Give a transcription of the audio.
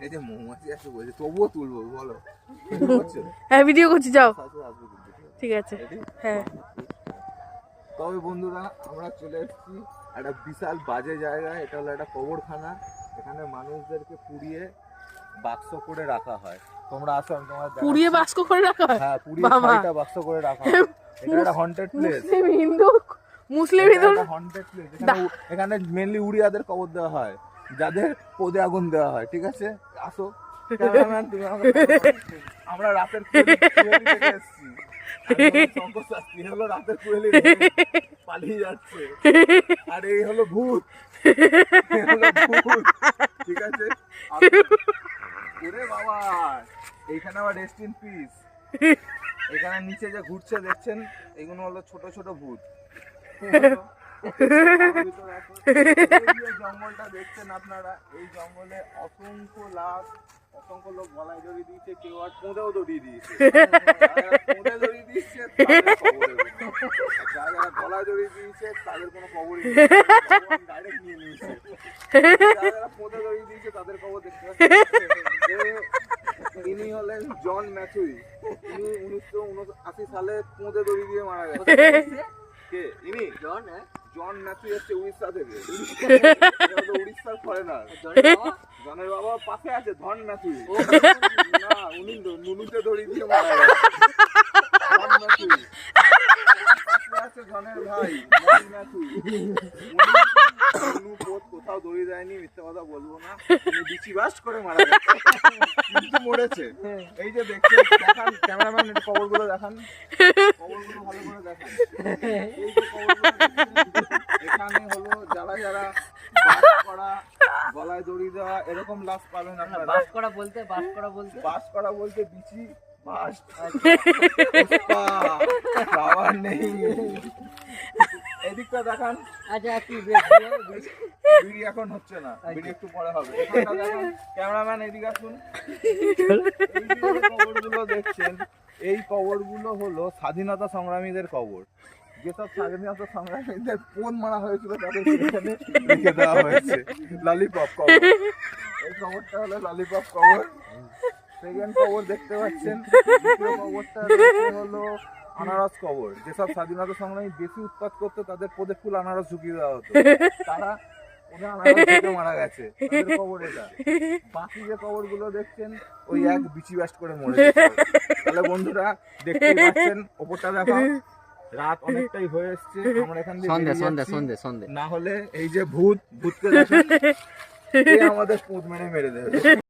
এই যে মৌমাছি আছে বলছে, তবুও তুলবো বলো। হ্যাঁ ভিডিও করছি, যাও। ঠিক আছে, হ্যাঁ। তবে বন্ধুরা আমরা চলে এসেছি একটা বিশাল বাজে জায়গায়। এটা হলো একটা কবরখানা। এখানে মানুষদেরকে পুড়িয়ে বাক্স করে রাখা হয়। তোমরা আসো, আমি তোমার পুড়িয়ে বাক্স করে রাখা হয়? হ্যাঁ, পুড়িয়ে 6টা বাক্স করে রাখা হয়। এটা একটা হন্টেড প্লেস। মুসলিম হিন্দু হন্টেড প্লেস। এখানে মেইনলি উড়িয়াদের কবর দেওয়া হয়, যাদের পদে আগুন দেওয়া হয়। ঠিক আছে, আসো ক্যামেরাম্যান, তুমি আমাকে আমরা রাতের কুয়েলি থেকে এসেছি। হলো রাতের কুয়েলি পালিয়ে যাচ্ছে, আর এই হলো ভূত। ঠিক আছে, ওরে বাবা, এইখানে আবার রেস্ট ইন পিস। এখানে নিচে যে ঘুরছে দেখছেন, এগুলো হলো ছোট ছোট ভূত। জঙ্গলটা দেখছেন আপনারা, এই জঙ্গলে অসংখ্য লোক গলায় দড়ি দিয়েছে, কেউ আর পোঁদেও দড়ি দিয়েছে। পোঁদে দড়ি দিয়েছে, যারা গলায় দড়ি দিয়েছে তাদের কোনো খবরই নেই, ডাইরেক্ট নিয়ে নিয়েছে। যারা পোঁদে দড়ি দিয়েছে তাদের খবর দেখতে পাচ্ছেন। ইনি হলেন জন ম্যাথুই। ইনি 1979 সালে পোঁদে দড়ি দিয়ে মারা গেছে। কে ইনি? জন ম্যাথুই হচ্ছে উড়িষ্যা থেকে। উড়িষ্যার ফরেনার। জনের বাবা পাশে আছে, ধন ম্যাথুই। না, উনি নুনুতে দড়ি দিয়ে মারা গেছে। জন ম্যাথুই পাশে আছে জনের ভাই মন ম্যাথুই। কোথাও দড়ি দেয়নি, মিথ্যে কথা বলবো না। উনি বিচি বাস করে মারা গেছে, কিন্তু মরেছে। এই যে দেখছেন, দেখান ক্যামেরাম্যান, একটু কবরগুলো দেখান, কবরগুলো ভালো করে দেখান। এই যে কবরগুলো এখানে হলো যারা বাস করা, গলায় দড়ি দেওয়া, এরকম লাশ পাবেন আপনারা। বাস করা বলতে বিচি বাস পাওয়ার নেই। এদিকটা দেখান। আচ্ছা, কি বিড়ি এখন হচ্ছে না, বিড়ি একটু পরে হবে। ক্যামেরাম্যান এদিকে আসুন। কবরগুলো দেখছেন, এই কবরগুলো হলো স্বাধীনতা সংগ্রামীদের কবর। যেসব স্বাধীনতা সংগ্রামীদের পোন মারা হয়েছিল তাদের এখানে লিখে দেওয়া হয়েছে ললিপপ কবর। এই কবরটা হলো ললিপপ কবর। সেকেন্ড কবর দেখতে পাচ্ছেন, দ্বিতীয় কবরটা হলো আনারস কবর। যেসব স্বাধীনতা সংগ্রামী বেশি উৎপাত করতো তাদের পদে ফুল আনারস ঢুকিয়ে দেওয়া হতো, তারা ওদের আনারস খেতে মারা গেছে, তাদের কবর এটা। বাকি যে কবর গুলো দেখছেন, ওই এক বিচি ব্যাস্ট করে মরেছে। তাহলে বন্ধুরা দেখতেই পাচ্ছেন, ওপরটা দেখো, রাত অনেকটাই হয়ে এসছে, আমরা এখান থেকে সন্ধ্যে না হলে এই যে ভূতকে দেখেন, আমাদের পুঁত মেরে দেবে।